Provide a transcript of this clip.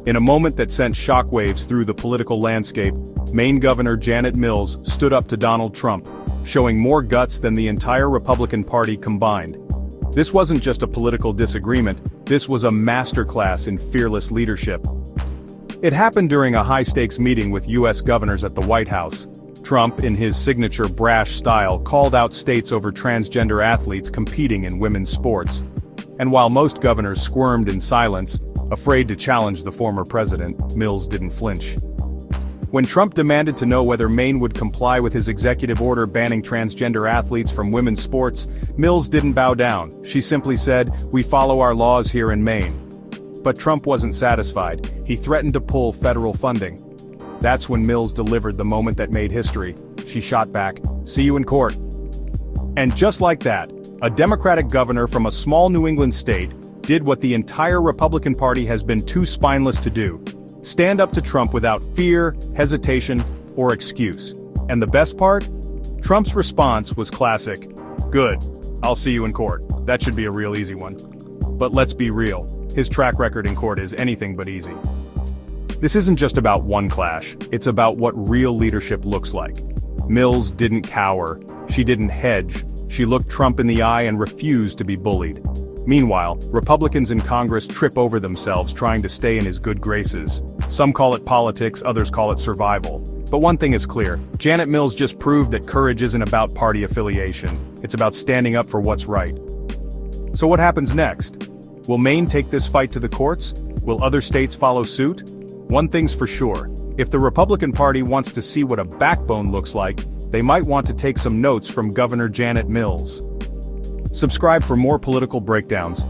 In a moment that sent shockwaves through the political landscape, Maine Governor Janet Mills stood up to Donald Trump, showing more guts than the entire Republican Party combined. This wasn't just a political disagreement, this was a masterclass in fearless leadership. It happened during a high-stakes meeting with U.S. governors at the White House. Trump, in his signature brash style, called out states over transgender athletes competing in women's sports. And while most governors squirmed in silence, afraid to challenge the former president, Mills didn't flinch. When Trump demanded to know whether Maine would comply with his executive order banning transgender athletes from women's sports, Mills didn't bow down. She simply said, "We follow our laws here in Maine." But Trump wasn't satisfied. He threatened to pull federal funding. That's when Mills delivered the moment that made history. She shot back, "See you in court." And just like that, a Democratic governor from a small New England state did what the entire Republican Party has been too spineless to do: stand up to Trump without fear, hesitation, or excuse. And the best part? Trump's response was classic. "Good. I'll see you in court." That should be a real easy one. But let's be real. His track record in court is anything but easy. This isn't just about one clash, it's about what real leadership looks like. Mills didn't cower, she didn't hedge, she looked Trump in the eye and refused to be bullied. Meanwhile, Republicans in Congress trip over themselves trying to stay in his good graces. Some call it politics, others call it survival. But one thing is clear, Janet Mills just proved that courage isn't about party affiliation, it's about standing up for what's right. So what happens next? Will Maine take this fight to the courts? Will other states follow suit? One thing's for sure, if the Republican Party wants to see what a backbone looks like, they might want to take some notes from Governor Janet Mills. Subscribe for more political breakdowns.